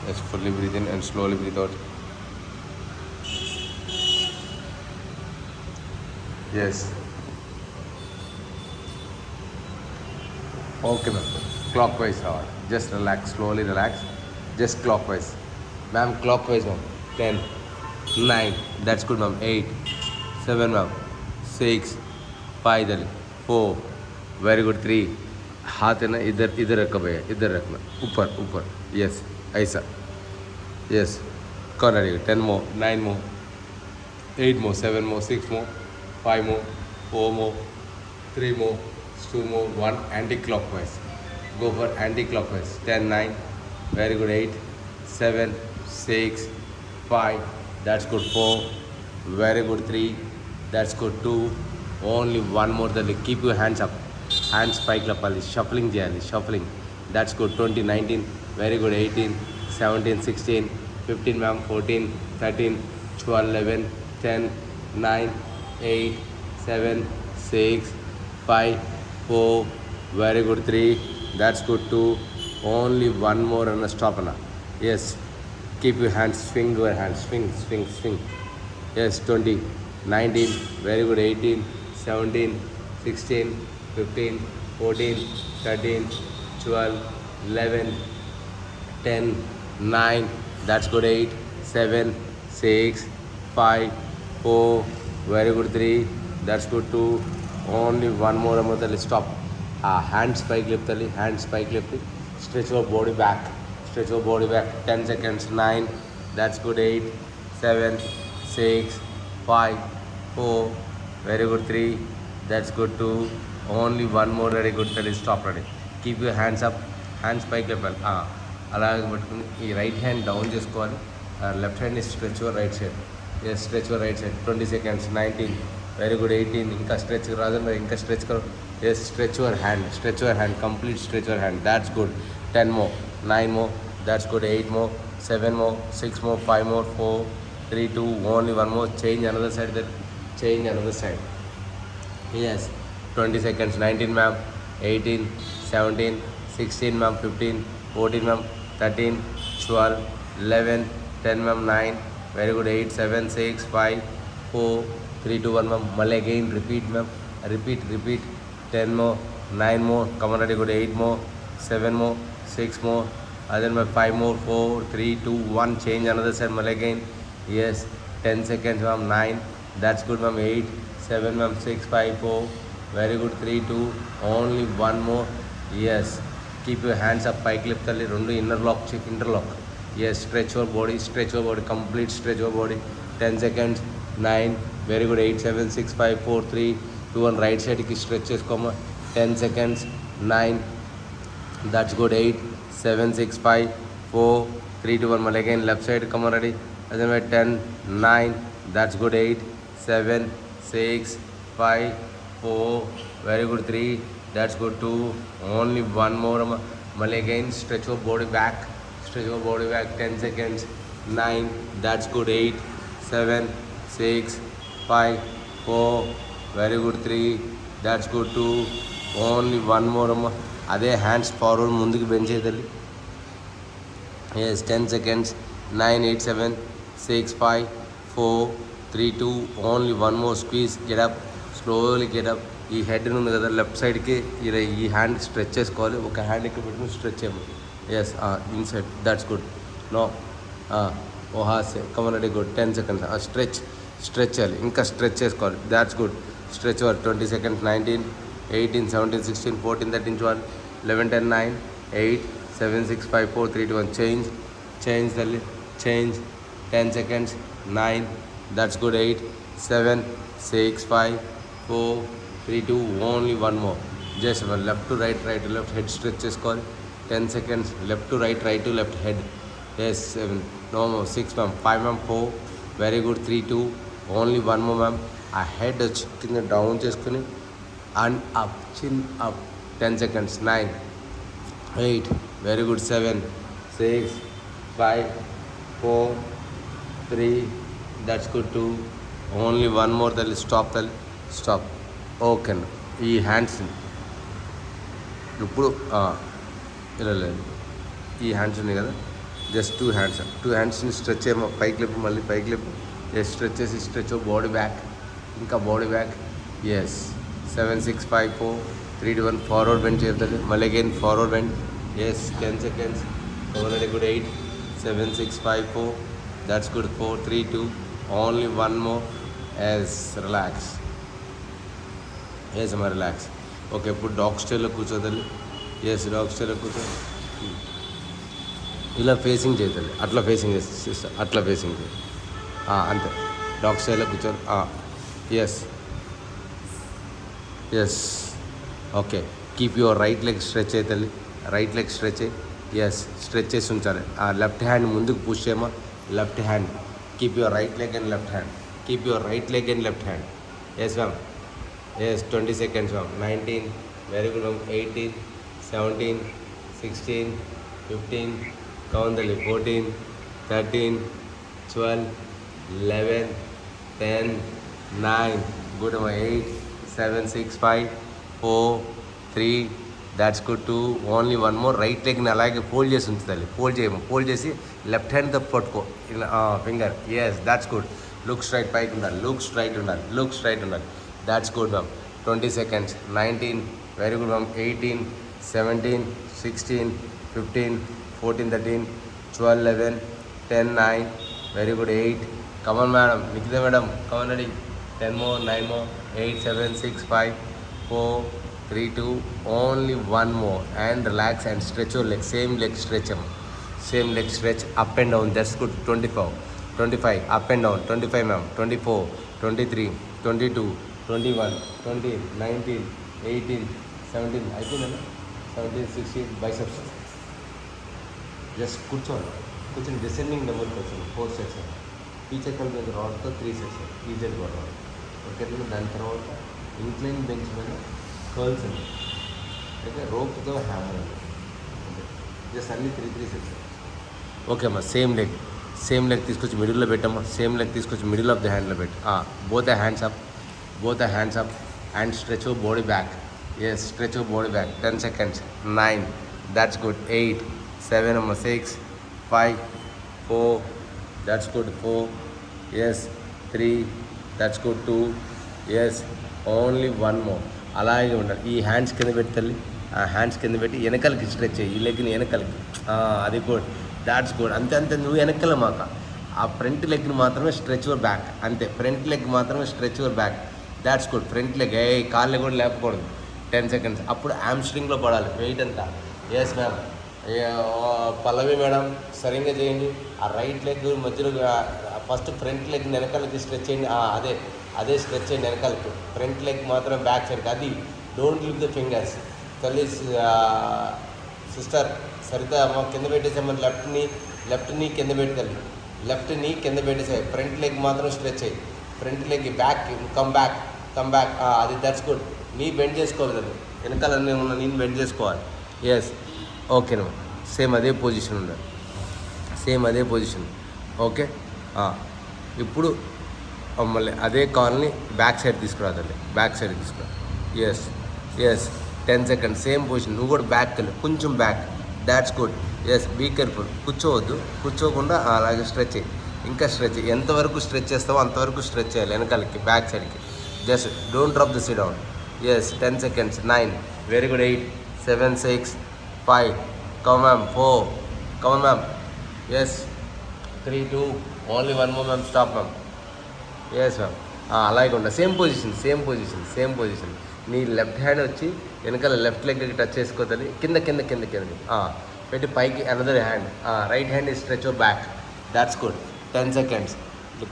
Just fully breathe in and slowly breathe out. Yes. Okay, ma'am. Clockwise hard. Just relax, slowly relax. Just clockwise. Ma'am, clockwise, ma'am. 10, 9. That's good, ma'am. 8, 7, ma'am. 6, 5, then 4. Very good. 3. हाथ है ना इधर इधर रखो भैया इधर रखना ऊपर ऊपर यस ऐसा yes corner 10 more 9 more 8 more 7 more 6 more 5 more 4 more 3 more 2 more 1 anti-clockwise go for anti-clockwise 10 9 very good 8 7 6 5 that's good 4 very good 3 that's good 2 only one more that keep your hands up hands పైకి లేపాలి shuffling చేయాలి shuffling that's good 20 19 very good 18 17 16 15 ma'am 14 13 12 11 10 9 8 7 6 5 4 very good 3 that's good 2 only one more and a stop na yes keep your hands swing your hands swing swing swing yes 20 19 very good 18 17 16 15 14 13 12 11 10 9 that's good 8 7 6 5 4 very good 3 that's good 2 only one more amount stop hands spike lift hands spike lift stretch your body back stretch your body back 10 seconds 9 that's good 8 7 6 5 4 very good 3 that's good 2 only one more very good 30 stop ready keep your hands up hands పైకి లేపాలి అలాగే పట్టుకుని ఈ right hand down చేసుకోవాలి left hand stretch your right side yes stretch your right side 20 seconds 19 very good 18 ఇంకా stretch Rajan ఇంకా stretch కरो yes stretch your hand complete stretch your hand that's good 10 more 9 more that's good 8 more 7 more 6 more 5 more 4 3 2 only one more change another side then change another side yes 20 seconds 19 ma'am 18 17 16 ma'am 15 14 ma'am 13 12 11 10 ma'am 9 very good 8 7 6 5 4 3 2 1 ma'am mal again repeat ma'am repeat 10 more 9 more come on ready good 8 more 7 more 6 more then my 5 more 4 3 2 1 change another side mal again yes 10 seconds ma'am 9 that's good ma'am 8 7 ma'am 6 5 4 very good 3 2 only one more yes keep your hands up pike lift kalli rendu inner lock check interlock yes stretch your body complete stretch your body 10 seconds 9 very good 8 7 6 5 4 3 2 1 right side ki stretch cheskoma 10 seconds 9 that's good 8 7 6 5 4 3 2 1 mal again left side come on ready and then 10 9 that's good 8 7 6 5 4 very good 3 that's good 2 only one more mal again stretch your body back 10 seconds 9 that's good 8 7 6 5 4 very good 3 that's good 2 only one more అదే hands forward ముందుకు bend చేయదండి yes 10 seconds 9 8 7 6 5 4 3 2 only one more squeeze get up slowly get up ఈ head ఉంది కదా left సైడ్కి ఇలా ఈ hand stretch చేసుకోవాలి ఒక హ్యాండ్ ఇక్కడ పెట్టుకుని స్ట్రెచ్ చేయము yes inside that's good no ఓహాసే కమన్ గుడ్ 10 seconds స్ట్రెచ్ చేయాలి ఇంకా స్ట్రెచ్ చేసుకోవాలి దాట్స్ గుడ్ స్ట్రెచ్ వర్ 20 seconds 19 18 17 16 14 13 12 11 10 9 8 7 6 5 4 3 2 1 చేంజ్ తల్లి change 10 seconds 9 that's good 8 7 6 5 4 3 2 only one more just left to right to left head stretch చేసుకోవాలి 10 seconds left to right to left head yes 7 no more 6 ma'am 5 ma'am 4 very good 3 2 only one more ma'am ఆ head వచ్చి కింద down చేసుకుని and up చిన్ up 10 seconds 9 8 very good 7 6 5 4 3 that's good 2 only one more తల్లి stop okay అండి ఈ hands ఇప్పుడు ఇలా లేదు ఈ హ్యాండ్స్ ఉన్నాయి కదా జస్ట్ టూ హ్యాండ్స్ని స్ట్రెచ్ ఏమో పైకి లేపు, మళ్ళీ పైకి లేపు. ఎస్, స్ట్రెచ్ చేసి స్ట్రెచ్ బాడీ బ్యాక్, ఇంకా body back. Yes, 7 6 5 4 3 2 1 forward bend చేయాలి. మళ్ళీ again forward bend. Yes, 10 seconds. Already good. 8 7 6 5 4. That's good. 4 3 2. Only one more. Yes, relax. Yes, అమ్మా రిలాక్స్. ఓకే, ఇప్పుడు డాగ్ స్టైల్లో కూర్చోదండి. ఎస్, డాగ్ స్టైల్లో కూర్చో. ఇలా ఫేసింగ్ చేయదండి, అట్లా ఫేసింగ్ చేసి అట్లా ఫేసింగ్ చేయి. అంతే, డాగ్ స్టైల్లో కూర్చోండి. Yes yes, okay. Keep your right leg stretch అవుతుంది, రైట్ లెగ్ స్ట్రెచ్ అయ్యి. ఎస్, స్ట్రెచ్ చేసి ఉంచాలి. లెఫ్ట్ హ్యాండ్ ముందుకు పుష్ చేయమా, left hand. Keep your right leg and left hand, keep your right leg and left hand. Yes ma'am. Yes, 20 seconds ma'am. 19, very good ma'am. 18 17 16 15, కౌందలి. 14 13 12 11 10 9, good అమ్మా. 8 7 6 5 4 3, that's good. 2, only one more. Right లెగ్ని అలాగే fold చేసి ఉంచుతాలి, fold చేయము. Fold చేసి left హ్యాండ్తో పట్టుకో ఇలా finger. Yes, that's good. Look straight, పైకి ఉండాలి, లుక్ స్ట్రైట్ ఉండాలి, లుక్ స్ట్రైట్ ఉండాలి. That's good ma'am. 20 seconds. 19, very good ma'am. 18 17 16 15 14 13 12 11 10 9, very good. 8, come on madam, Nikhita madam, come on ready. 10 more, 9 more. 8 7 6 5 4 3 2, only one more. And relax and stretch your leg. Same leg stretch అమ్మ, same leg stretch. Up and down, that's good. 25 up and down. 25 ma'am. 24 23 22 21 20 19 18 17, అయిపోయిందన్న. 17 16, biceps. Just కూర్చోండి, కూర్చొని descending double కూర్చోండి. 4 sets. పీచకల్ మీద రాడ్తో 3 sets, PZ rod. Okay, దాని తర్వాత ఇంక్లైన్ బెంచ్ మీద కర్ల్స్ అండి, అయితే రోప్తో హ్యామర్ అండి. జస్ట్ అన్ని 3 sets. ఓకే అమ్మా. సేమ్ లెగ్ తీసుకొచ్చి మిడిల్లో పెట్టమ్మా. సేమ్ లెగ్ తీసుకొచ్చి మిడిల్ ఆఫ్ ద హ్యాండ్లో పెట్టు. Both the hands up and stretch your body back. Yes, stretch your body back. 10 seconds. 9, that's good. 8 7 అమ్మా. 6 5 4, that's good. 4, yes. 3, that's good. 2, yes. Only one more. అలాగే ఉండాలి. ఈ hands కింద పెట్టి తల్లి, ఆ హ్యాండ్స్ కింద పెట్టి వెనకాలకి స్ట్రెచ్ చేయి. ఈ లెగ్ని వెనకాలకి. అది గుడ్, దాట్స్ గుడ్. అంతే. నువ్వు వెనకాల మాక ఆ ఫ్రంట్ లెగ్ని మాత్రమే స్ట్రెచ్ యువర్ బ్యాక్. అంతే, ఫ్రంట్ లెగ్ మాత్రమే stretch your back. That's good. Front leg కాళ్ళు కూడా లేపకూడదు. 10 seconds. అప్పుడు హ్యామ్స్ట్రింగ్లో పడాలి వెయిట్ అంతా. Yes ma'am. పల్లవి మేడం, సరిగ్గా చేయండి. ఆ రైట్ లెగ్ మధ్యలో ఫస్ట్ ఫ్రంట్ లెగ్ వెనకాలకి స్ట్రెచ్ చేయండి. అదే స్ట్రెచ్ చేయండి వెనకాలకి. ఫ్రంట్ లెగ్ మాత్రం బ్యాక్ సైడ్కి. అది డోంట్ లిఫ్ట్ ద ఫింగర్స్. తల్లి సిస్టర్ సరిత అమ్మ, కింద పెట్టేసాము. లెఫ్ట్ నీ కింద పెట్టాలి, లెఫ్ట్ నీ కింద పెట్టేసాయి. ఫ్రంట్ లెగ్ మాత్రం స్ట్రెచ్ అయ్యి. Front leg back, come back. అది దట్స్ గుడ్. నీ బెండ్ చేసుకోవాలి కదా, వెనకాల ఉన్న నేను బెండ్ చేసుకోవాలి. ఎస్, ఓకేనా. సేమ్ అదే పొజిషన్ ఉండాలి, సేమ్ అదే పొజిషన్. ఓకే, ఇప్పుడు మళ్ళీ అదే కాల్ని బ్యాక్ సైడ్ తీసుకురాదండి, బ్యాక్ సైడ్ తీసుకురా. Yes 10 seconds. Same position. నువ్వు కూడా బ్యాక్ వెళ్ళి కొంచెం back. That's good. Yes, be careful. కూర్చోవద్దు, కూర్చోకుండా అలాగే స్ట్రెచ్ చేయి. ఇంకా స్ట్రెచ్ చేయి. ఎంతవరకు స్ట్రెచ్ చేస్తావో అంతవరకు స్ట్రెచ్ చేయాలి వెనకాలకి, బ్యాక్ సైడ్కి. Just don't drop the sit down. Yes, 10 seconds. 9, very good. 8 7 6 5, come ma'am. 4, come ma'am. Yes, 3 2, only one more ma'am. Stop ma'am. Yes ma'am. అలాగే ఉండ. Same position. నీ లెఫ్ట్ హ్యాండ్ వచ్చి వెనకాల లెఫ్ట్ లెగ్కి టచ్ చేసుకోవాలి. కింద పెట్టి పైకి another hand. Right hand is stretch your back. That's good. 10 seconds.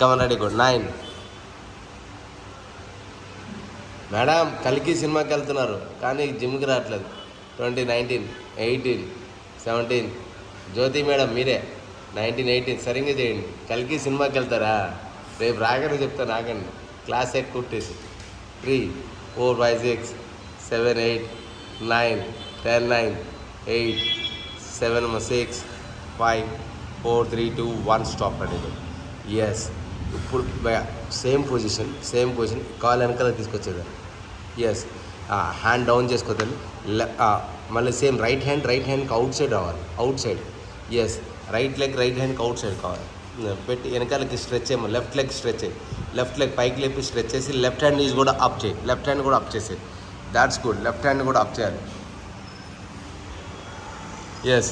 Come on, ready, good. 9. Madam, కలికి సినిమాకి వెళ్తున్నారు కానీ జిమ్కి రావట్లేదు. 20 19 18 17. జ్యోతి మేడం మీరే. 19 18. సరిగ్గా చేయండి. కలికి సినిమాకి వెళ్తారా? రేపు రాగానే చెప్తాను, రాగండి. క్లాస్ ఎక్కుట్టేసి. 3 4 5 6 7 8 9 10 9 8 7 6 5 4 3 2 1. స్టాప్ అండి. ఎస్, ఇప్పుడు సేమ్ పొజిషన్. కాల్ వెనకాల తీసుకొచ్చేది. ఎస్, హ్యాండ్ డౌన్ చేసుకోవాలి. మళ్ళీ సేమ్ రైట్ హ్యాండ్కి అవుట్ సైడ్ రావాలి. ఎస్, రైట్ లెగ్ రైట్ హ్యాండ్కి అవుట్ సైడ్ కావాలి. పెట్టి వెనకాలకి స్ట్రెచ్ ఏమో లెఫ్ట్ లెగ్ స్ట్రెచ్ చేయి. లెఫ్ట్ లెగ్ పైకి లేపి స్ట్రెచ్ చేసి లెఫ్ట్ హ్యాండ్ ఈజ్ కూడా అప్ చేయి. లెఫ్ట్ హ్యాండ్ కూడా అప్ చేసేది. That's good. లెఫ్ట్ హ్యాండ్ కూడా అప్ చేయాలి. Yes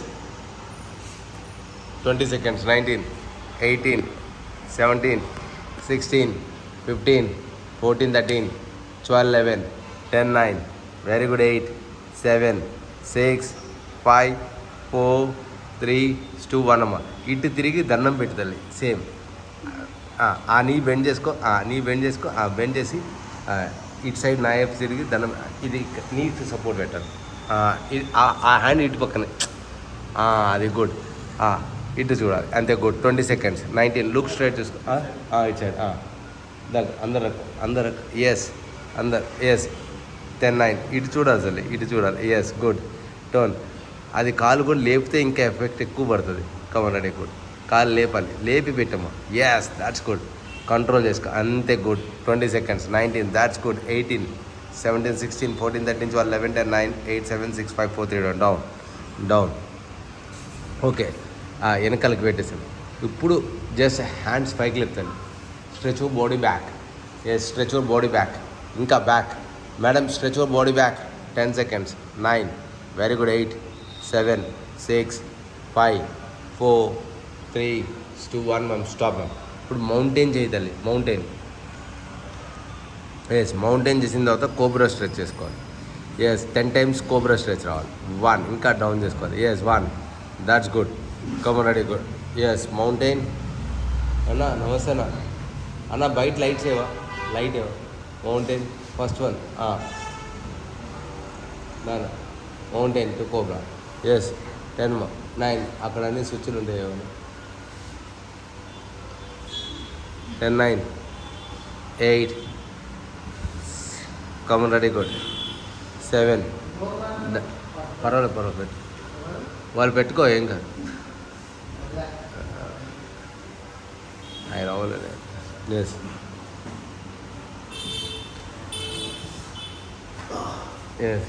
20 seconds. 19, 18, 17, 16, 15, 14, 13, 12, 11, 10, 9. Very good. 8, 7, 6, 5, 4, 3, 2, 1 అమ్మ. ఇటు తిరిగి దండం పెట్టుదల్లి. సేమ్ ఆ నీ బెండ్ చేసుకో. నీ బెండ్ చేసుకో. బెండ్ చేసి ఇటు సైడ్ నా వైపు తిరిగి దండం. ఇది నీ సపోర్ట్ పెట్టాలి. ఆ హ్యాండ్ ఇటు పక్కనే. అది గుడ్. ఇటు చూడాలి. అంతే గుడ్. 20 seconds. 19. లుక్ స్ట్రైట్ చూసుకో. ఇటు సైడ్ అందరు ఎస్ ఎస్ 10, 9. ఇటు చూడాలి అసలు. ఇటు చూడాలి. Yes good. టర్న్. అది కాలు కూడా లేపితే ఇంకా ఎఫెక్ట్ ఎక్కువ పడుతుంది. Come on good. కాలు లేపాలి. లేపి పెట్టమ్మా. Yes that's good. కంట్రోల్ చేసుకో. అంతే good. 20 seconds. 19. That's good. 18, 17, 16, 14, 13, 12, 11, 10, 9, 8, 7, 6, 5, 4, 3, 2. Down. Okay. వెనకాలకి పెట్టేసాను. ఇప్పుడు జస్ట్ హ్యాండ్స్ పైకి లేపుతాను. Stretch your body back. Yes stretch your body back. ఇంకా back. Madam stretch your body back. 10 seconds. 9. Very good. 8, 7, 6, 5, 4, 3, 2, 1 ma'am. Stop ma'am. ఇప్పుడు mountain చేయతల్లి. మౌంటైన్. ఎస్ మౌంటైన్ చేసిన తర్వాత కోబ్రా స్ట్రెచ్ చేసుకోవాలి. ఎస్ 10 times కోబ్రా స్ట్రెచ్ రావాలి. 1. ఇంకా down చేసుకోవాలి. Yes 1. That's good. Come ready good. Yes mountain. అన్నా నమస్తే అన్న బయట లైట్స్ ఏవా? లైట్ ఏవా? Mountain first one. నాన్న మౌంటైన్ టు కోబ్రా. ఎస్ 10, 9. అక్కడ అన్ని స్విచ్లు ఉంటాయి ఏమన్నా. 10, 9, 8. Come ready good. 7. పర్వాలేదు పెట్టు. వాళ్ళు పెట్టుకో ఏం కాదు. ఆయన అవ్వలేదు. ఎస్ ఎస్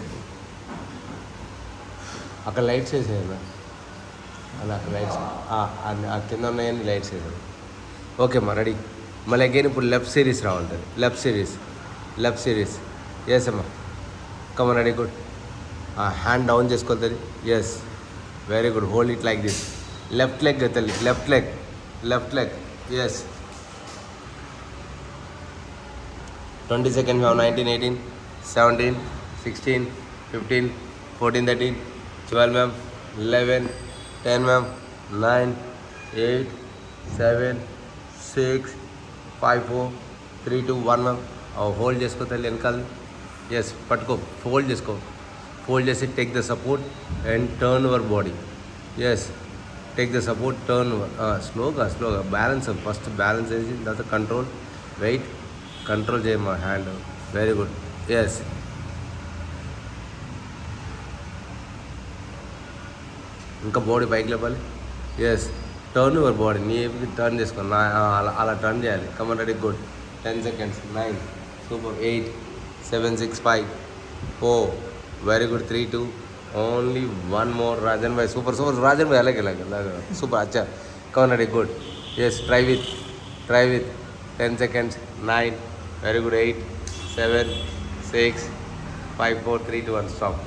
అక్కడ లైట్స్ వేసేయన్నా. అలా అక్కడ లైట్స్ ఆ కింద ఉన్నాయని లైట్స్ వేసాడు. ఓకే అమ్మా రెడీ. మళ్ళీ అగైన్ ఇప్పుడు లెఫ్ట్ సిరీస్ రావాలి. Left series. ఎస్ అమ్మా. Come ready good. Hand down చేసుకోవాలి. Yes very good. Hold it like this. Left leg తల్లి. Left leg. Yes 20 seconds. 19, 18, 17, 16, 15, 14, 13, 12 ma'am. 11, 10 ma'am. 9, 8, 7, 6, 5, 4, 3, 2, 1 ma'am. Hold చేసుకో తల్లి వెనకాల. ఎస్ పట్టుకో. ఫోల్డ్ చేసుకో. ఫోల్డ్ చేసి take the support and turn your body. Yes take the support. Turn స్లోగా balance. First balance చేసి తర్వాత కంట్రోల్. వెయిట్ కంట్రోల్ చేయమ్మా హ్యాండ్. Very good. ఎస్ ఇంకా బాడీ పైకి లేపాలి. Yes turn your body. నీ టర్న్ చేసుకో. అలా టర్న్ చేయాలి. Come on ready good. 10 seconds. 9. Super. 8, 7, 6, 5, 4. Very good. 3, 2. Only 1 more. Rajan భాయ్ సూపర్. రాజన్ భాయ్ అలాగే సూపర్. అచ్చా come on ready good. Yes try with 10 seconds. 9. Very good. 8, 7, 6, 5, 4, 3, 2, 1. Stop.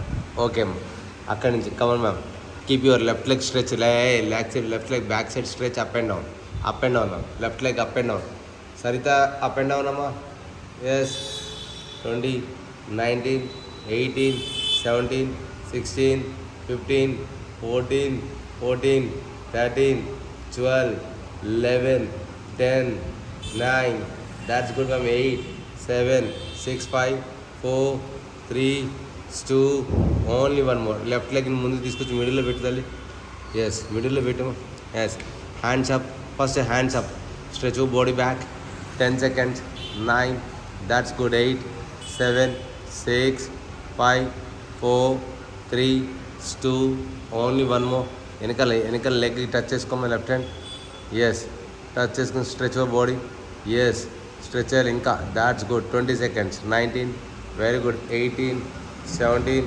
Okay అమ్మ. అక్కడి నుంచి come on ma'am. Keep your left leg stretch. Left leg back side stretch. Up and down ma'am. Left leg up and down. Saritha up and down అమ్మా. Yes 20, 19, 18, 17, 16, 15, 14, 13, 12, 11, 10, 9. That's good ma'am. 8, 7, 6, 5, 4, 3, 2. Only 1 more. Left leg in ముందు తీసుకొచ్చి మిడిల్లో పెట్టాలి. Yes మిడిల్లో పెట్టాము. Yes hands up. First hands up. Stretch your body back. 10 seconds. 9. That's good. 8, 7, 6, 5, 4, 3, 2. Only 1 more. వెనకాల leg touch చేసుకోమా left hand. Yes touch చేసుకుని stretch your body. Yes stretch చేయాలి ఇంకా. That's good. 20 seconds. 19. Very good. 18, 17,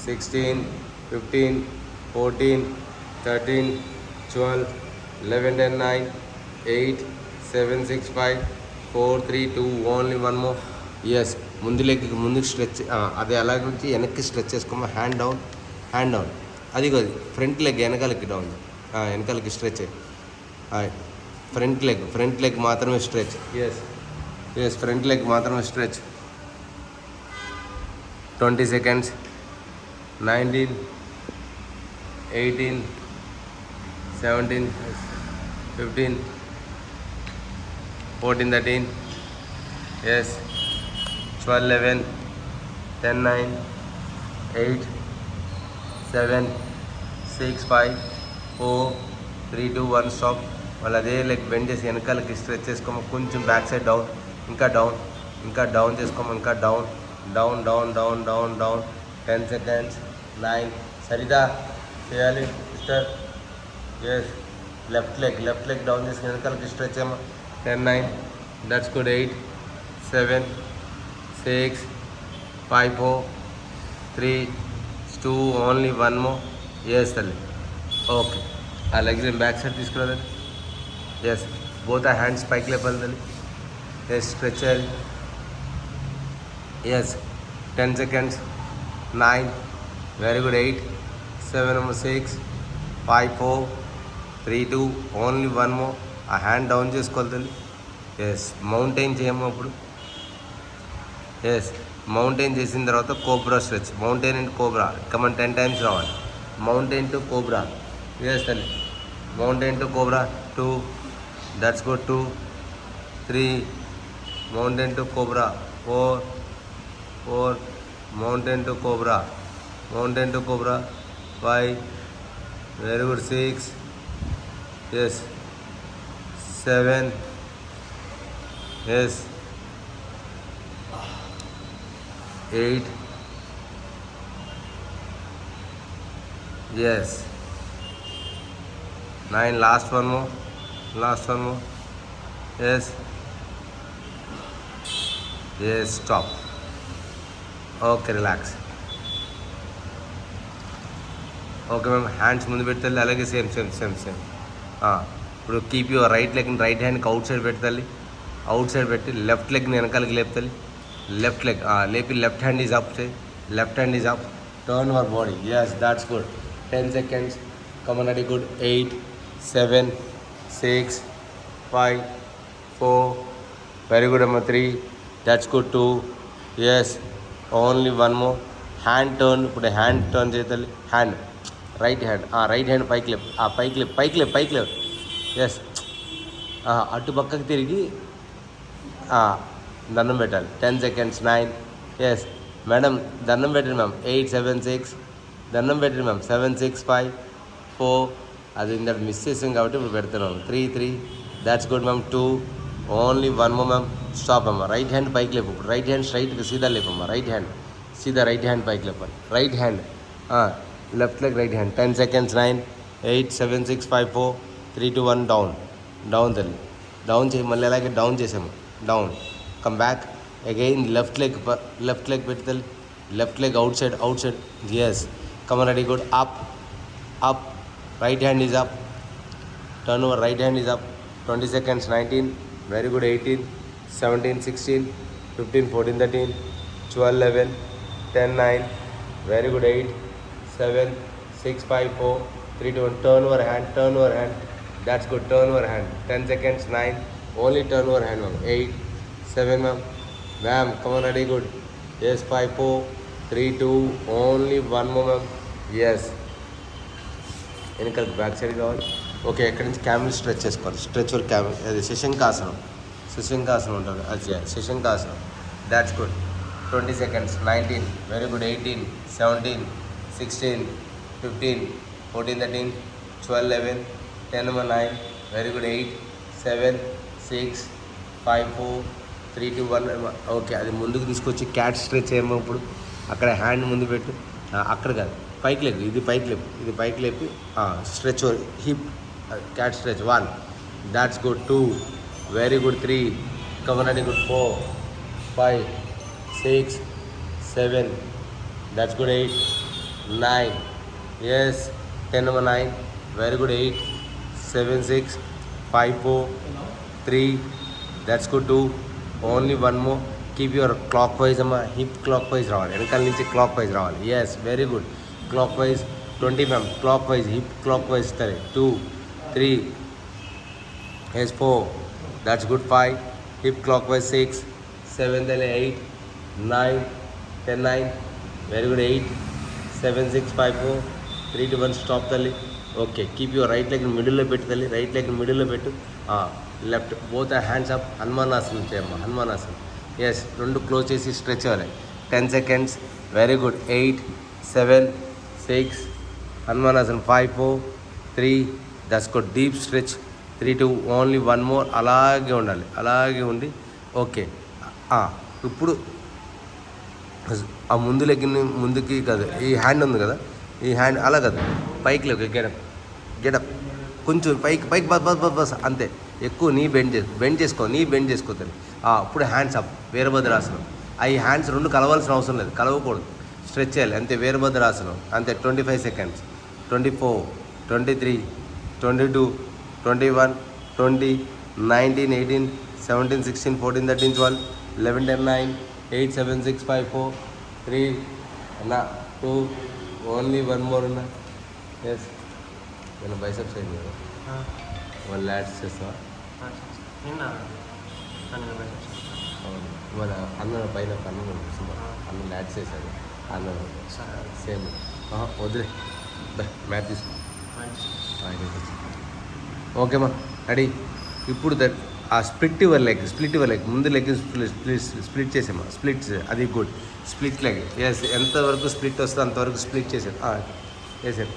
16, 15, 14, 13, 12, 11, 10, 9, 8, 7, 6, 5, 4, 3, 2, only one more. Yes, ముందుకు stretch, అదే అలాగ నుంచి వెనక్కి స్ట్రెచ్ చేసుకోమా. Hand down, hand down. అది ఫ్రంట్ లెగ్ వెనకాలకి డౌన్, వెనకాలకి స్ట్రెచ్. ఫ్రంట్ లెగ్ మాత్రమే స్ట్రెచ్. ఎస్ ఫ్రంట్ లెగ్ మాత్రమే స్ట్రెచ్. 20 seconds. 19, 18, 17, 15, 14, 13. Yes. 12, 11, 10, 9, 8, 7, 6, 5, 4, 3, 2, 1. స్టాప్. మళ్ళీ అదే లెగ్ బెండ్ చేసి వెనకాలకి స్ట్రెచ్ చేసుకోమో. కొంచెం బ్యాక్ సైడ్ డౌన్, ఇంకా డౌన్, ఇంకా డౌన్ చేసుకోమో. ఇంకా down, down, down, down, down, down. 10 seconds. 9. సరిదా చేయాలి sister. Yes, left leg down చేసి వెనకాలకి స్ట్రెచ్ ఏమో. 10, 9. That's good. 8, 7, 6, 5, 4, 3, 2, only one more. Yes తల్లి. ఓకే, ఆ లెగ్స్ బ్యాక్ సైడ్ తీసుకురాదండి. ఎస్, బోత్ ఆ హ్యాండ్స్ పైకి లేపాలి తల్లి. ఎస్, స్ట్రెచ్ చేయాలి. Yes, 10 seconds. 9, very good. 8, 7, 6, 5, 4, 3, 2, only one more. ఆ హ్యాండ్ డౌన్ చేసుకోవాలి తల్లి. ఎస్, మౌంటైన్ చేయము అప్పుడు. ఎస్, మౌంటైన్ చేసిన తర్వాత cobra stretch. Mountain and cobra come on 10 times రావాలి. Mountain to cobra. ఎస్ తల్లి, mountain to cobra. 2, that's good. 2, 3, mountain to cobra. 4, mountain to cobra. Mountain to cobra. 5, very good. 6, yes, 7, yes, 8, yes, 9. Last one more. Yes, stop. Okay, relax. Okay ma'am, hands ముందు పెడతాలి. అలాగే same. ఇప్పుడు keep your right లెగ్ని right హ్యాండ్కి outside పెట్టాలి. Out side పెట్టి left లెగ్ని వెనకాలకి లేపుతాలి. లెఫ్ట్ లెగ్ లేపి left hand is up. Left hand is up. Turn your body. Yes, that's good. 10 seconds. Come on, ready, good. 8, 7, 6, 5, 4, very good అమ్మ. 3, that's good. 2, yes, only one more. Hand turn. ఇప్పుడు hand turn చేయాలి. Hand right hand పైకి లేపు. Yes, అటు పక్కకి తిరిగి దండం పెట్టాలి. 10 seconds. 9, ఎస్ మేడం, దండం పెట్టండి మ్యామ్. 8, 7, 6, దండం పెట్టండి మ్యామ్. 7, 6, 5, 4, అది ఇందాక మిస్ చేసాం కాబట్టి ఇప్పుడు పెడుతున్నాం. 3, that's good ma'am. 2, only one more ma'am. Stop అమ్మ. రైట్ హ్యాండ్ పైకి లేపు. ఇప్పుడు రైట్ హ్యాండ్ స్ట్రైట్గా సీదా లేపమ్మా. రైట్ హ్యాండ్ పైకి లేపాలి. Right hand, left leg right hand. 10 seconds. 9, 8, 7, 6, 5, 4, 3, 2, 1. Down తల్లి. డౌన్ చేయి. మళ్ళీ అలాగే డౌన్ చేసాము. Down, come back again. Left leg పెట్టి తల్లి. Left leg outside. Yes, come on, ready, good. Up. Right hand is up. Turn over. Right hand is up. 20 seconds. 19, very good. 18, 17, 16, 15, 14, 13, 12, 11, 10, 9, very good. 8, 7, 6, 5, 4, 3, 2, 1. Turn over hand. That's good. Turn over hand. 10 seconds. 9, only turn over hand ma'am. 8, 7 ma'am. Come on, ready, good. Yes, 5, 4, 3, 2, only one more ma'am. Yes, వెనకాలకి back side కావాలి. Okay, ఎక్కడి నుంచి camel stretch చేసుకోవాలి. Stretch for camel. అది శశంకాసనం ఉంటుంది. అది శశంకాసనం. That's good. 20 seconds. 19, very good. 18, 17, 16, 15, 14, 13, 12, 11, 10, 9, very good. 8, 7, 6, 5, 4, 3, 2, 1. Okay, అది ముందుకు తీసుకొచ్చి క్యాట్ స్ట్రెచ్ ఏమో. ఇప్పుడు అక్కడ హ్యాండ్ ముందు పెట్టు. అక్కడ కాదు, పైకి లేపు. ఇది పైకి లేపి stretch hip. Cat stretch. 1, that's good. 2, very good. 3, come on, ready, good. 4, 5, 6, 7, that's good. 8, 9, yes, 10, 9, very good. 8, 7 6 5 4 3. That's good. 2. Only one more. Keep your clockwise amma. Hip clockwise రావాలి. వెనకాల నుంచి clockwise రావాలి. Yes, very good. Clockwise 20 ma'am. Clockwise hip clockwise సరే. 2 3. Yes, 4. That's good. 5. Hip clockwise 6 7 then 8 9 10 9. Very good. 8 7 6 5 4 3 2 1. Stop తల్లి. Okay keep your right leg మిడిల్లో పెట్టు తల్లి. Right leg మిడిల్లో పెట్టు. Left both hands up. హనుమానాసనం చేయమ్మా. హనుమానాసనం. ఎస్, రెండు క్లోజ్ చేసి స్ట్రెచ్ అవ్వాలి. 10 seconds. Very good. 8 7 6. హనుమానాసనం. 5 4 3. That's good. Deep stretch. 3 2. Only one more. అలాగే ఉండాలి. అలాగే ఉండి ఓకే. ఇప్పుడు ఆ ముందు లెగ్ని ముందుకి కాదు, ఈ హ్యాండ్ ఉంది కదా, ఈ హ్యాండ్ అలా కదా, పైకి లేవు. గెటప్ కొంచెం పైకి బస్ అంతే. ఎక్కువ నీ బెండ్ చేసుకోతుంది. అప్పుడు హ్యాండ్స్ అప్. వీరభద్రాసనం. ఈ హ్యాండ్స్ రెండు కలవాల్సిన అవసరం లేదు, కలవకూడదు, స్ట్రెచ్ చేయాలి అంతే. వీరభద్రాసనం అంతే. 25 seconds. 24 23 22 21 20 19 18 17 16 14 13 12 11 10 9 8 7 6 5 4 3 2. ఓన్లీ వన్ మోర్ ఉన్నా. ఎస్, నేను బైసెప్స్ అయింది కదా, వాళ్ళు ల్యాడ్స్ చేస్తావా? మన అన్న పైన అన్న అన్న ల్యాడ్స్ చేశాడు. అన్న సేమ్ వదిలే. మ్యాచ్ తీసుకో. ఓకేమ్మా, రెడీ. ఇప్పుడు ఆ స్ప్లిట్ యువర్ లెగ్ ముందు లెగ్ స్ప్లిట్ చేసామా. స్ప్లిట్స్ అది గుడ్. Split leg. ఎస్, ఎంతవరకు స్ప్లిట్ వస్తుందో అంతవరకు స్ప్లిట్ చేసాను. వేసాను.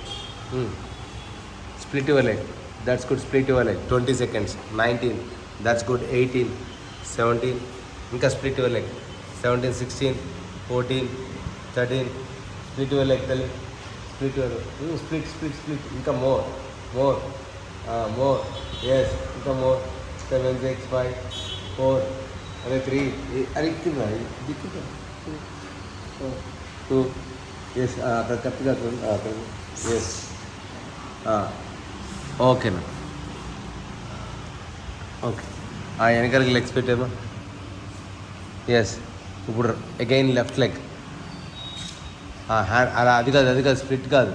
Split your leg. That's good. Split your leg. 20 seconds. 19. That's good. 18 17. ఇంకా split your leg. 17 16 14 13. Split your leg తల్లి. Split your split. ఇంకా మోర్. ఎస్, ఇంకా మోర్. 7 6 5 4 అరే 3 అరే దిక్కు 2. ఎస్, అక్కడ కరెక్ట్గా అక్కడ. ఎస్, ఓకేనా. ఓకే, వెనకాలకి లెగ్స్ పెట్టామా. ఎస్, ఇప్పుడు అగైన్ లెఫ్ట్ లెగ్. హ్యాండ్ అలా అది కాదు స్ప్లిట్ కాదు.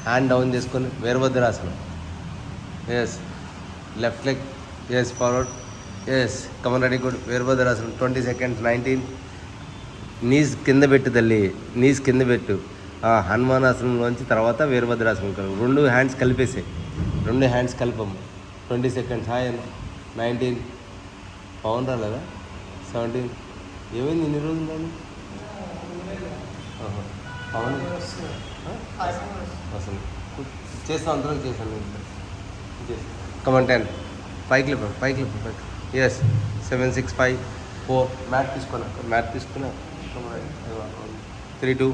హ్యాండ్ డౌన్ చేసుకొని వీరభద్రాసనం. Yes, left leg. Yes, forward. Yes, come on, ready, good. వీరభద్రాసనం. 20 seconds. 19. నీస్ కింద పెట్టు తల్లి. నీస్ కింద పెట్టు. హనుమానాసనంలోంచి తర్వాత వీరభద్రాసనం. రెండు హ్యాండ్స్ కలిపేసాయి. రెండు హ్యాండ్స్ కలిపము. 20 seconds. హాయ్ అన్న. 19. పవన్ రాలేదా? 17. ఏమైంది ఇన్ని రోజులు కానీ? పవన్ అసలు చేస్తాను, అందరం చేశాను. కమన్ 10. పైకి లేపు. ఎస్, 7 6 5 4. మ్యాట్ తీసుకున్నా. 3 2.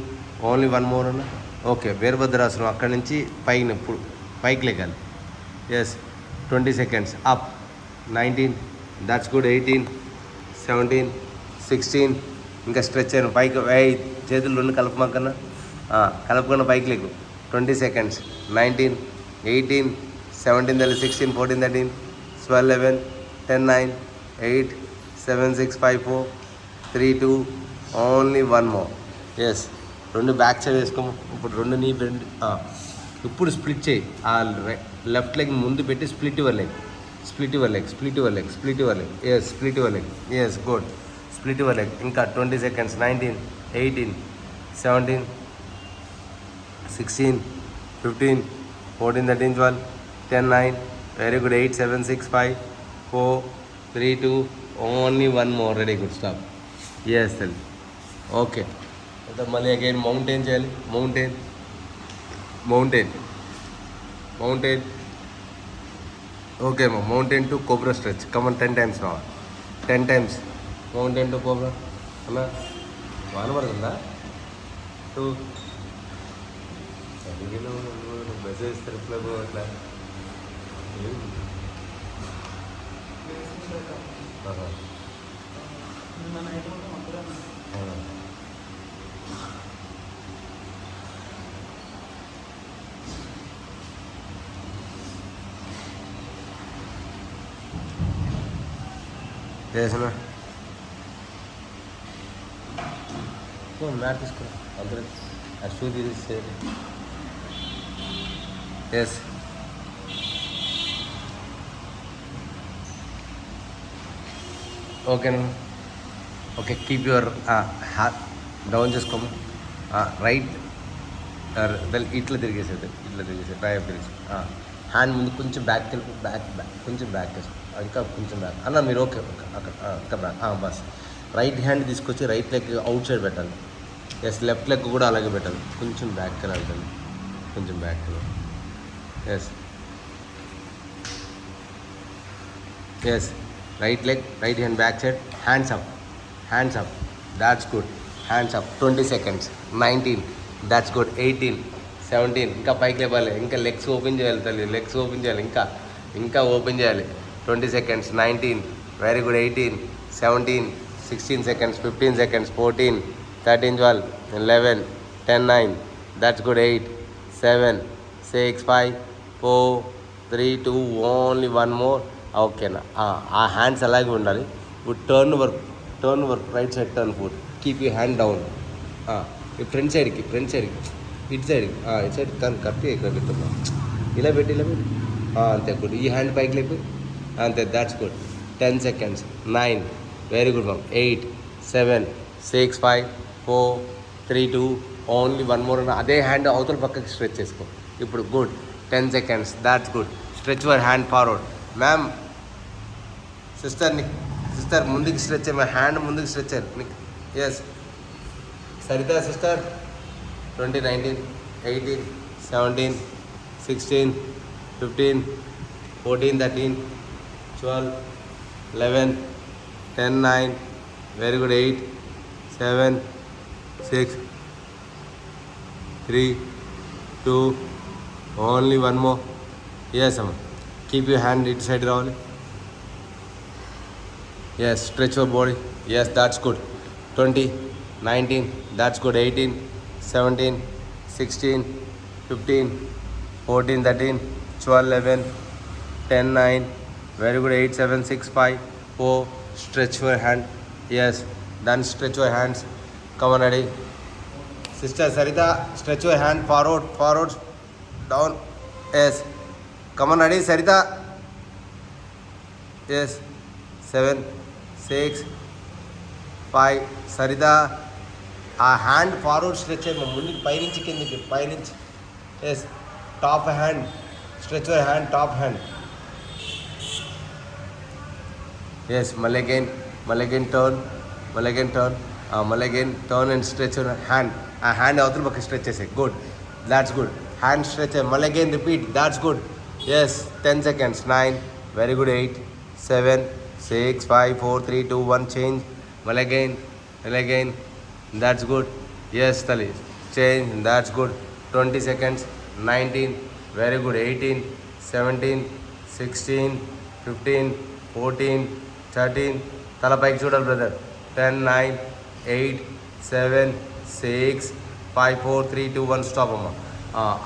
ఓన్లీ వన్ మోర్ అన్న. ఓకే, వీరభద్రాసనం. అక్కడి నుంచి పైన ఇప్పుడు పైకి లేగాలి. Yes, 20 seconds. Up. 19. That's good. 18 17 16. ఇంకా స్ట్రెచ్ అయిన పైకి. చేతులు రెండు కలపమాకన్నా. కలపకుండా పైకి లేకు. 20 seconds. 19 18 17 16 14 13 12 11 10 9 8 7 6 5 4 3 2. Only one more. Yes, రెండు బ్యాక్ సైడ్ వేసుకోము. ఇప్పుడు రెండు నీ బెండ్. ఇప్పుడు స్ప్లిట్ చేయి. లెఫ్ట్ లెగ్ ముందు పెట్టి split your leg. Yes, split your leg. Yes, good. Split your leg. ఇంకా 20 seconds. 19 18 17 16 15 14 13 12 10 9. Very good. 8 7 6 5 4 3 2. Only one more. Ready, good. Stop. Yes తల్లి. ఓకే, మళ్ళీ అగైన్ మౌంటైన్ చేయాలి. మౌంటైన్. ఓకే అమ్మా. Mountain to cobra stretch. Come on 10 times రావాలి. 10 times. Mountain to cobra. అలా వాన పడుతుందా? 2. Message reply అట్లా. చేసిన మ్యాట్ తీసుకో అందరూ ఆ షూ తీసి ఎస్ ఓకేనా ఓకే కీప్ యువర్ డౌన్ చేసుకోము రైట్ ఇట్లా తిరిగేసేది ట్రై తిరిగేసి హ్యాండ్ ముందు కొంచెం బ్యాక్ వెళ్ళి బ్యాక్ కొంచెం బ్యాక్ ఇంకా కొంచెం బ్యాక్ అన్న మీరు ఓకే అక్కడ ఇంకా బ్యాక్ బస్ రైట్ హ్యాండ్ తీసుకొచ్చి రైట్ లెగ్ అవుట్ సైడ్ పెట్టాలి ఎస్ లెఫ్ట్ లెగ్ కూడా అలాగే పెట్టాలి కొంచెం బ్యాక్ వెళ్ళాలి కొంచెం back yes yes right leg right hand back side hands up that's good hands up 20 seconds 19 that's good 18 17 ఇంకా పైకి లేపాలి ఇంకా లెగ్స్ ఓపెన్ చేయాలి తల్లి లెగ్స్ ఓపెన్ చేయాలి ఇంకా ఓపెన్ చేయాలి 20 seconds 19 very good 18 17 16 seconds 15 seconds 14 13 12 11 10 9 that's good 8 7 6 5 4 3 2 only one more ఓకేనా ఆ హ్యాండ్స్ అలాగే ఉండాలి turn work right side turn foot keep you hand down front సైడ్కి ఇటు సైడ్ టర్న్ కరెక్ట్గా ఇక్కడ పెట్టున్నా ఇలా పెట్టి అంతే గుడ్ ఈ హ్యాండ్ పైకి లేపు అంతే that's good 10 seconds 9 very good ma'am 8 7 6 5 4 3 2 only one more అదే హ్యాండ్ అవతల పక్కకి స్ట్రెచ్ చేసుకో ఇప్పుడు good 10 seconds that's good stretch your hand forward ma'am sister ముందుకు స్ట్రెచ్ మా హ్యాండ్ ముందుకు stretch yes Sarita sister 20 19 18 17 16 15 14 13 12 11 10 9 very good 8 7 6 3 2 only one more yes అమ్మ keep you hand ఇటు సైడ్ రావాలి yes stretch your body yes that's good 20 19 that's good 18 17 16 15 14 13 12 11 10 9 very good 8 7 6 5 4 stretch your hand yes then stretch your hands come on ready sister Sarita stretch your hand forward down yes come on ready Sarita yes 7 6 5 Sarita ఆ hand forward stretch అయ్యి ముందుకు పైనుంచి కిందకి పైనుంచి yes top hand stretch your hand top hand yes మళ్ళీ again turn and stretch your hand ఆ hand అవతల పక్క స్ట్రెచ్ చేసే good that's good hand stretch మళ్ళీ again repeat that's good yes 10 seconds 9 very good 8 7 6 5 4 3 2 1 change మళ్ళీ again that's good yes tali change that's good 20 seconds 19 very good 18 17 16 15 14 13 tala paiki chudal brother 10 9 8 7 6 5 4 3 2 1 stop amma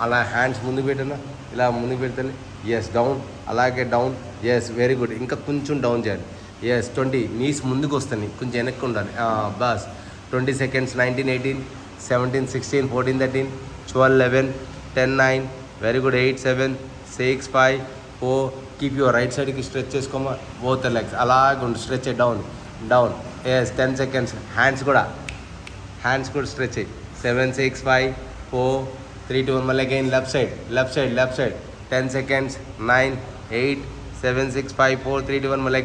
ala hands munduku petana ila munduku pedtane yes down alage down yes very good inka koncham down cheyali yes 20 knees munduku ostani koncham enakku undali bas 20 seconds 19 18 17 16 14 13 12 11 10 9 very good 8 7 6 5 4 keep your right side ki stretch cheskoma both the legs అలాగే ఉండు stretch down yes 10 seconds hands కూడా stretch 7 6 5 4 3 2 1 మళ్ళీ again left side 10 seconds 9 8 7 6 5 4 3 2 1 మళ్ళీ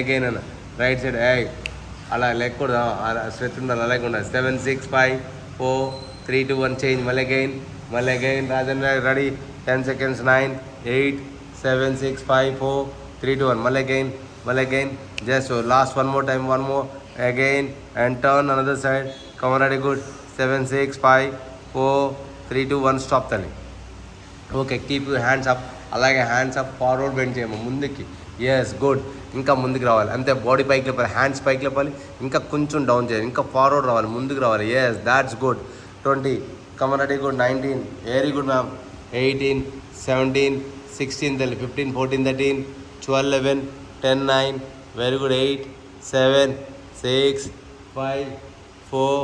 again అన్న right side అలా లేకూడదు stretch ఉండాలి అలాగే ఉండాలి 7 6 5 4 3 2 1 చేంజ్ మళ్ళీ అగైన్ రాజన్ రెడీ 10 seconds 9 8 7 6 5 4 3 2 1 మళ్ళీ again just last one more again and turn another side come on ready good 7 6 5 4 3 2 1 stop tali okay keep your hands up అలాగే hands up forward bend చేయము ముందుకి yes good ఇంకా ముందుకు రావాలి అంతే body పైకి లేపాలి హ్యాండ్స్ పైకి లేపాలి ఇంకా కొంచెం డౌన్ చేయాలి ఇంకా ఫార్వర్డ్ రావాలి ముందుకు రావాలి yes that's good 20 come on ready good 19 very good ma'am 18 17 16 15 14 13 12 11 10 9 very good 8 7 6 5 4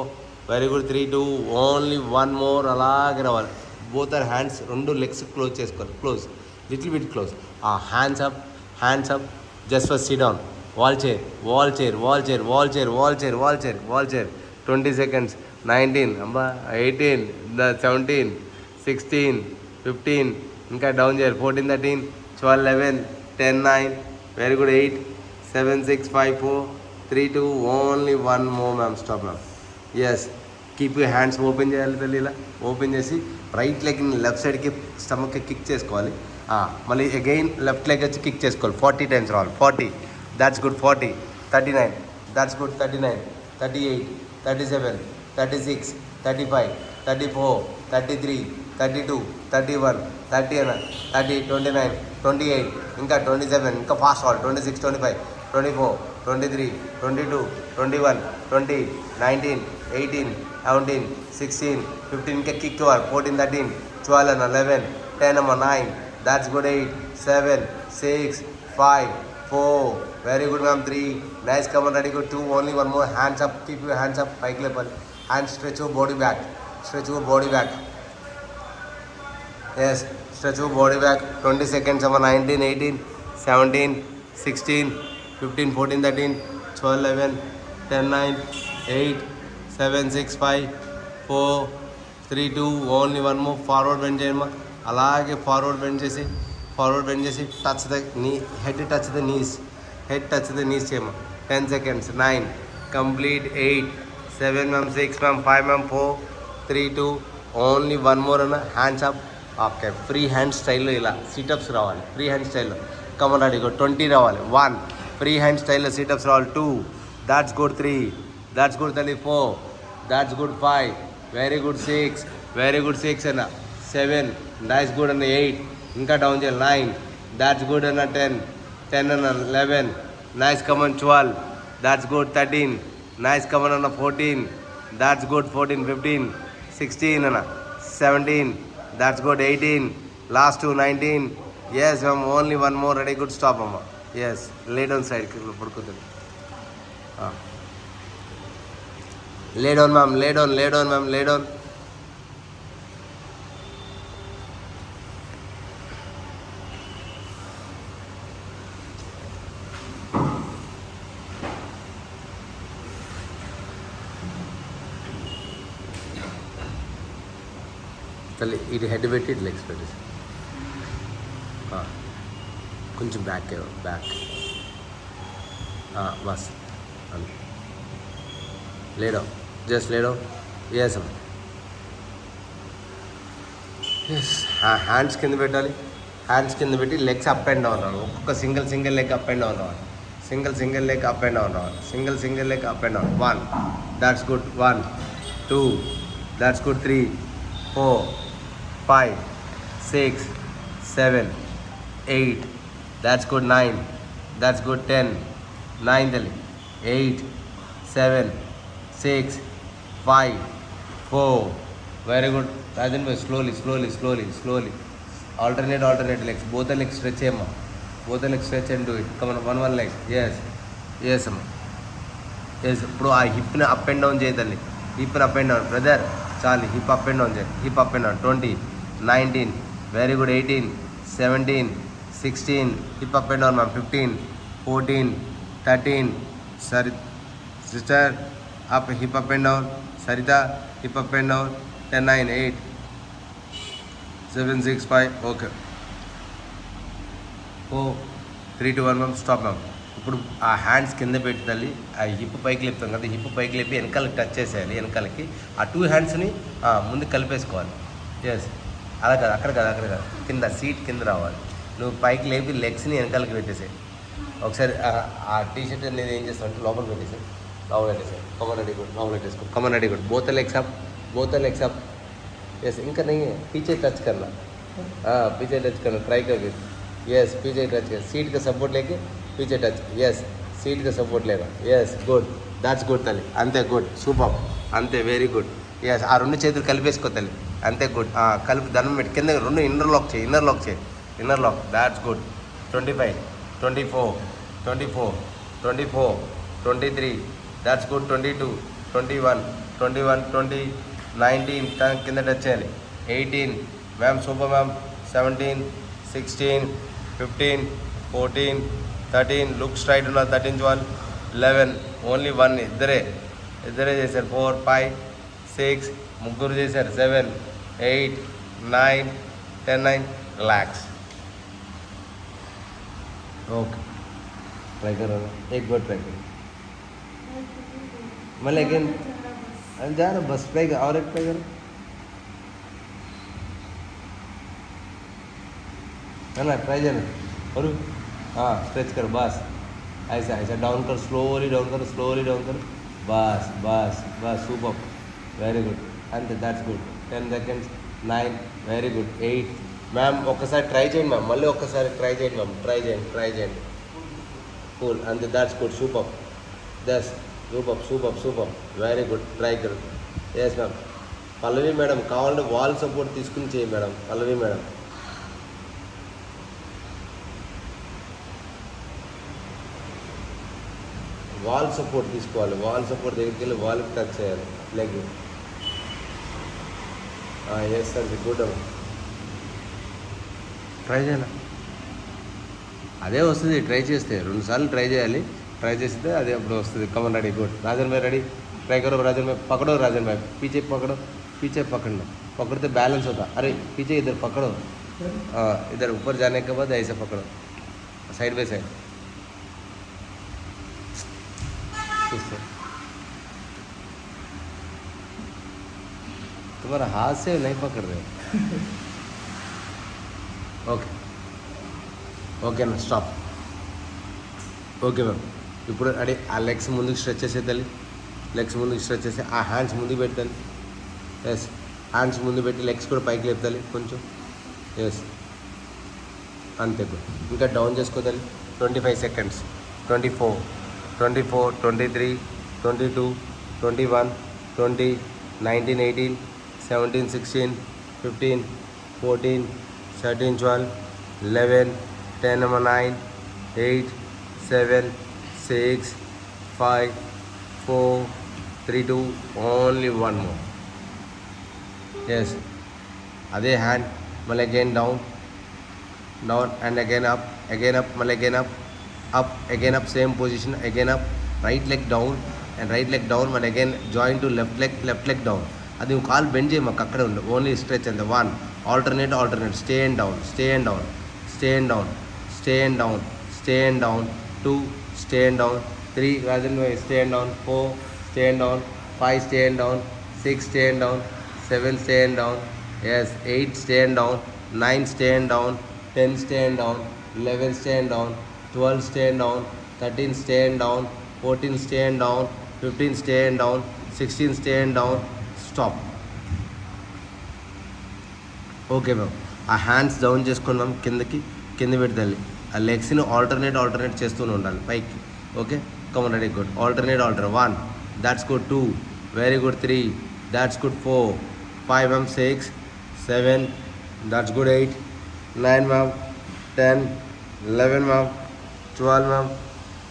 very good 3 2 only 1 more. అలాగే రావాలి. బోత్ ఆర్ హ్యాండ్స్, రెండు లెగ్స్ క్లోజ్ చేసుకోవాలి. Close, little bit close. Hands up, hands up. Just for SIT down. Wall chair, wall chair, wall chair, wall chair, wall chair, wall chair, wall chair. 20 seconds. 19 అమ్మా, 18 17 16 15 ఇంకా down చేయాలి. 14 13 12 11 10 9 very good 8 7 6 5 4 3 2 only 1 more ma'am. Stop ma'am. Yes, keep you hands open చేయాలి తల్లి. ఇలా open చేసి right లెగ్ని left సైడ్కి స్టమక్కి kick చేసుకోవాలి. మళ్ళీ అగైన్ లెఫ్ట్ లెగ్ వచ్చి కిక్ చేసుకోవాలి. 40 times రావాలి. 40, దాట్స్ గుడ్. 40 39, that's good. 39 38 37 36 35 34 33 32 31 30 30 29 28 ఇంకా 27 ఇంకా ఫాస్ట్ రావాలి. 26 25 24 23 22 21 20 19 18 17 16 15 ఇంకా kick 14 13 12 11 10 9 that's good. 8 7 6 5 4 very good ma'am. 3 nice. Come on, ready. Good. 2 only 1 more. Hands up, keep your hands up. Pike level. And stretch your body back, stretch your body back. Yes, stretch your body back. 20 seconds. 19 18 17 16 15 14 13 12 11 10 9 8 7 6 5 4 3 2 only 1 more. Forward bend చేయమ్మా. అలాగే forward bend చేసి touch the knee, head touch the knees, head touch the knees చేయమ్మా. 10 seconds. 9 complete. 8 7 ma'am 6 ma'am 5 ma'am 4 3 2 only 1 more అన్న. Hands up. Okay, free hand స్టైల్లో ఇలా situps రావాలి. Free hand స్టైల్లో come on ready. Good. 20 రావాలి. 1 free hand స్టైల్లో sit-ups రావాలి. 2 that's good. 3 that's good తల్లి. 4 that's good. 5 very good. 6 very good. 6 అన్న. 7 నైస్ గుడ్ అన్న. 8 ఇంకా డౌన్ చేయాలి. 9 దాట్స్ గుడ్ అన్న. 10 అన్న. 11 nice. Come on. 12 that's good. 13 nice. Come on అన్న. 14 దాట్స్ గుడ్. 14 15 16 అన్న. 17 that's good. 18 last 2 19 yes ma'am. Only 1 more. Ready. Good. Stop అమ్మ. ఎస్, లే డౌన్ సైడ్కి పడుకుంటుంది. Lay down ma'am, lay down, lay down ma'am, lay down. తల్లి ఇటు head పెట్టి ఇటు legs పెట్టేసి కొంచెం బ్యాక్ బ్యాక్ బస్ అంతే. లేడో, జస్ట్ లేడో. ఎస్ అమ్మ. ఎస్, హ్యాండ్స్ కింద పెట్టాలి. హ్యాండ్స్ కింద పెట్టి లెగ్స్ అప్ అండ్ డౌన్ రావాలి. ఒక్కొక్క single leg up and down రావాలి. Single leg up and down రావాలి. Single leg up and down. 1 that's good. 1 2 that's good. 3 4 5 6 7 8 that's good. 9 that's good. 10 9 tali. 8 7 6 5 4 very good. Rajan bhai, slowly alternate legs. Both the legs stretch amma. Both the legs stretch and do it. Come on, one leg. Yes amma. Yes, ఇప్పుడు ఆ హిప్ని up and down చేయదండి. హిప్ని up and down brother, చాలు. Hip up and down చేయాలి. Hip up and down. 20 19 very good. 18 17 16 hip up and down ma'am. 15 14 13 సరి sister up, hip up and down. Sarita hip up and down. 10 9 8 7 6 5 okay. 4 3 2 1 ma'am. Stop ma'am. ఇప్పుడు ఆ hands కింద పెట్టి తల్లి ఆ hip పైకి లేపుతాం కదా, హిప్ పైకి లేపి వెనకాలకి టచ్ చేసేయాలి. వెనకాలకి ఆ 2 హ్యాండ్స్ని ముందు కలిపేసుకోవాలి. ఎస్, అలా కాదు, అక్కడ కాదు, కింద సీట్ కింద రావాలి. నువ్వు పైకి లేపి లెగ్స్ని వెనకాలకి పెట్టేసాయి. ఒకసారి ఆ టీషర్ట్ అనేది ఏం చేస్తావు అంటే లోపల పెట్టేసాయి. Come on ready good. లోపల పెట్టేసుకో. Come on ready good. Both legs up. Yes, ఇంకా नहीं पीछे टच करना. पीछे टच करना. ट्राई कर. यस, पीछे टच कर. सीट का सपोर्ट लेके पीछे टच. यस, सीट का सपोर्ट लेगा. Yes, good. దాట్స్ గుడ్ తల్లి. అంతే, గుడ్. సూపర్. అంతే, వెరీ గుడ్. ఎస్, ఆ 2 చేతులు కలిపేసుకో తల్లి. అంతే, గుడ్. కలిపి దండం పెట్టి కింద 2 ఇన్నర్ లాక్ చేయి. Inner lock. That's good. 25 24 24 24, 23, that's good, 22, 21, 21, 20, 19, కింద టచ్ చేయాలి, 18, ma'am super ma'am, 17, 16, 15, 14, 13, look straight ఉన్న 13 12, 11, ఓన్లీ 1, ఇద్దరే చేశారు, 4, 5, 6, ముగ్గురు చేశారు, 7, 8, 9, 10, 9, రిలాక్స్. ओके ट्राई करो ना, एक बार ट्राई करो, मैं लेकिन जा रहा बस ट्राई कर, और एक ट्राई करो, है ना, ट्राई जाना और हाँ स्ट्रेच करो बस, ऐसा ऐसा डाउन कर, स्लोली डाउन करो, स्लोली डाउन करो, बस बस बस, सूपर, वेरी गुड, అంతే, that's good, 10 seconds, 9, very good, 8. Ma'am ఒక్కసారి ట్రై చేయండి మ్యామ్, మళ్ళీ ఒక్కసారి ట్రై చేయండి మ్యామ్, ట్రై చేయండి, కూల్, అంతే, దాట్స్ గుడ్, సూపర్, దస్ సూపర్, వెరీ గుడ్, ట్రై కరు, ఎస్ మ్యామ్. పల్లవి మేడం కావాలంటే వాల్ సపోర్ట్ తీసుకుని చేయి madam, Pallavi madam. Wall support తీసుకోవాలి, వాల్ సపోర్ట్ దగ్గరికి వెళ్ళి వాల్కి టచ్ చేయాలి లెగ్. ఎస్ సార్, గుడ్ అమ్మ, ట్రై చేయాలి, అదే వస్తుంది, ట్రై చేస్తే 2 సార్లు ట్రై చేయాలి, ట్రై చేస్తే అదే అప్పుడు వస్తుంది. కమన్, రెడీ, గుడ్, రాజన్ భాయ్ రెడీ, ट्राई करो राजन भाई, पकड़ो राजन भाई, पीछे पकड़ो, पीछे पकड़ना, पकड़ते बैलेंस होता, अरे पीछे इधर पकड़ो, हाँ इधर ऊपर जाने के बाद ऐसे पकड़ो, साइड बाई साइड, तुम्हारा हाथ से नहीं पकड़ रहे. ओके ఓకే అన్న, స్టాప్. ఓకే మ్యామ్, ఇప్పుడు అడే ఆ లెగ్స్ ముందుకు స్ట్రెచ్ చేసేదాలి, లెగ్స్ ముందుకు స్ట్రెచ్ చేసి ఆ హ్యాండ్స్ ముందుకు పెట్టాలి, ఎస్, హ్యాండ్స్ ముందు పెట్టి లెగ్స్ కూడా పైకి లేపుతాలి కొంచెం, ఎస్, అంతే, గుడ్. ఇంకా down చేసుకోదాలి, 25 seconds, 24, 24, 23, 22, 21, 20, 19, 18, 17, 16, 15, 14, 13, 12, 11, 10, 9, 8, 7, 6, 5, 4, 3, 2, only one more. Yes, అదే హ్యాండ్ మళ్ళీ again down and again up, మళ్ళీ again up, again up, same position, again up, right leg down and right leg down, మళ్ళీ again join to left leg down. అది నువ్వు కాలు bend చేయి, మాకు అక్కడే ఉండు, ఓన్లీ స్ట్రెచ్ అంతే. 1, alternate, stay and down, 2, stay and down, 3, Rajan bhai, stay and down, 4, stay and down, 5, stay and down, 6, stay and down, 7, stay and down, yes, 8, stay and down, 9, stay and down, 10, stay and down, 11, stay and down, 12, stay and down, 13, stay and down, 14, stay and down, 15, stay and down, 16, stay and down, stop. Okay ma'am, ఆ hands down చేసుకొని ma'am కింద పెడతాలి, ఆ లెగ్స్ని alternate చేస్తూనే ఉండాలి పైకి. Okay, come on, ready, good, alternate 1, that's good, 2, very good, 3, that's good, 4, 5 ma'am, 6, 7, that's good, 8, 9 ma'am, 10, 11 ma'am, 12 ma'am,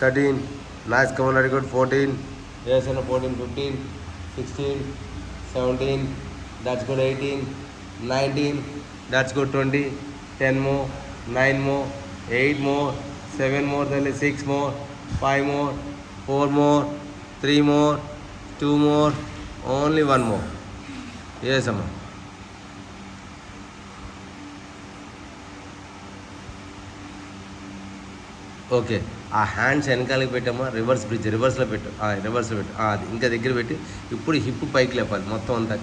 13, nice, come on, ready, good, 14, yes and 14, 15, 16, 17, that's good, 18, 19, that's good, 20, 10 more, 9 more, 8 more, 7 more, 6 more, 5 more, 4 more, 3 more, 2 more, only 1 more. Yes amma. Okay, ఆ hands వెనకాలకి పెట్టామా, రివర్స్లో పెట్టు, అది ఇంకా దగ్గర పెట్టి ఇప్పుడు hip పైకి లేపాలి మొత్తం అంతా,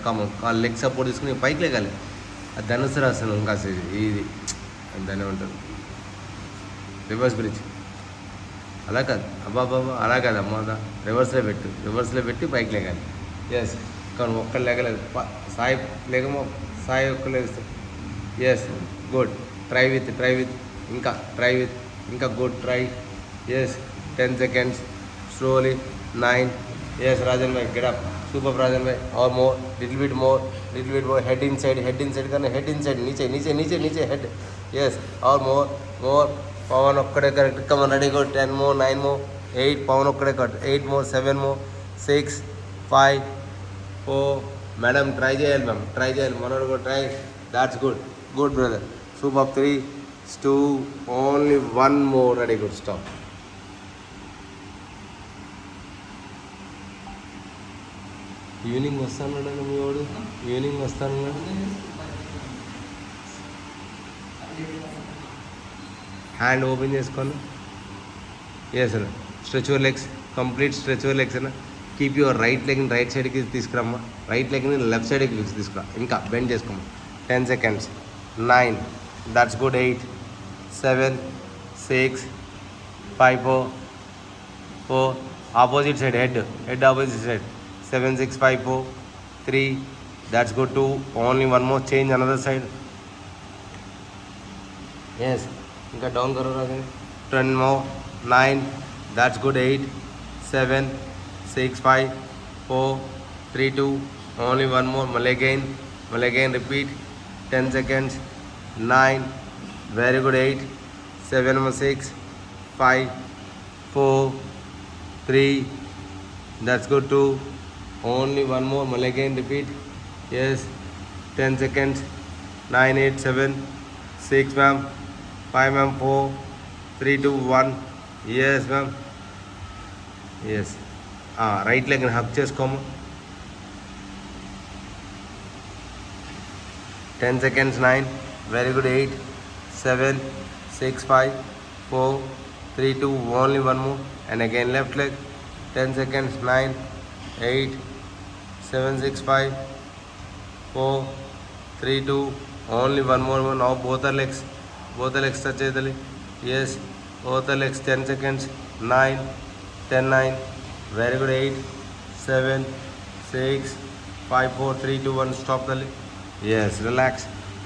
కాలు లెగ్ సపోర్ట్ తీసుకుని పైకి లేగాలి. అది ధనుసరాసనం, ఇంకా ఇది దాన్ని ఉంటుంది రివర్స్ బ్రిడ్జ్, అలా కాదు, అబ్బాబా అలా కాదు అమ్మ, రివర్స్లో పెట్టి పైకి లేగాలి. ఎస్, కానీ ఒక్కరు లేగలేదు, సాయి లేకమో సాయి ఒక్కరు లేస్తారు. ఎస్, గుడ్, ట్రై విత్ ఇంకా good, try, yes, 10 seconds, slowly, 9, yes, Rajan bhai, get up, super Rajan bhai, or more, little bit more, head inside, karna, head inside, niche, head, yes, or more, Pawan okkade correct, come on, ready, go, 10 more, 9 more, 8 Pawan ఒక్కడే cut 8 more 7 more 6 5 4 madam try చేయాలి ma'am try చేయాలి మనోడు కూడా try that's good brother super 3 2 only 1 more ready good stop evening వస్తాను మీ వాడు evening వస్తాను hand open చేసుకోండి yes అన్న stretch your legs complete stretch your legs అన్న కీప్ యువర్ రైట్ లెగ్ని రైట్ సైడ్కి తీసుకురమ్మా రైట్ లెగ్ని లెఫ్ట్ సైడ్కి తీసుకురా ఇంకా bend చేసుకోమ్మా 10 seconds 9 that's good 8 7 6 5 4 opposite side head opposite side 7 6 5 4 3 that's good 2 only 1 more change another side yes ఇంకా down కరో Raju 10 more 9 that's good 8 7 6 5 4 3 2 only one more mal again repeat 10 seconds 9 very good 8 7 6 5 4 3 that's good 2 only one more mal again repeat yes 10 seconds 9 8 7 6 ma'am 5 ma'am 4 3 2 1 yes ma'am yes right లెగ్ని హక్ చేసుకోము 10 seconds 9 very good 8 7 6 5 4 3 2 only one more and again left leg 10 seconds 9 8 7 6 5 4 3 2 only one more now both the legs touch cheyadali yes both the legs 10 seconds 9 10 9 very good 8 7 6 5 4 3 2 1 stop the leg yes relax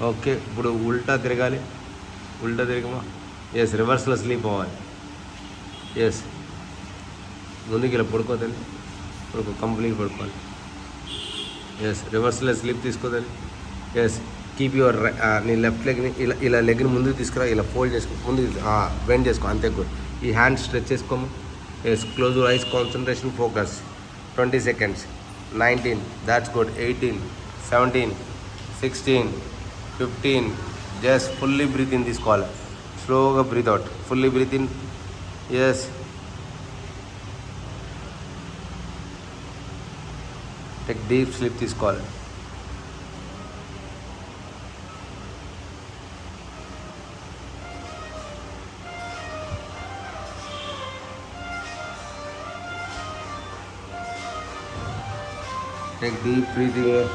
okay ఇప్పుడు ఉల్టా తిరగాలి ఉల్టా తిరగమా yes రివర్స్లో sleep అవ్వాలి yes ముందుకు ఇలా పడుకోదండి complete పడుకోవాలి yes రివర్స్లో స్లీప్ తీసుకోదండి ఎస్ కీప్ యువర్ నీ లెఫ్ట్ లెగ్ని ఇలా లెగ్ని ముందుకు తీసుకురా ఇలా ఫోల్డ్ చేసుకో ముందుకు బెండ్ చేసుకో అంతే గుడ్ ఈ హ్యాండ్ స్ట్రెచ్ చేసుకోము yes close your eyes concentration focus 20 seconds 19 that's good 18 17 16 15 just fully breathe in తీసుకోవాలి స్లోగా breathe out fully breathe in yes take deep sleep తీసుకోవాలి Take deep breathing.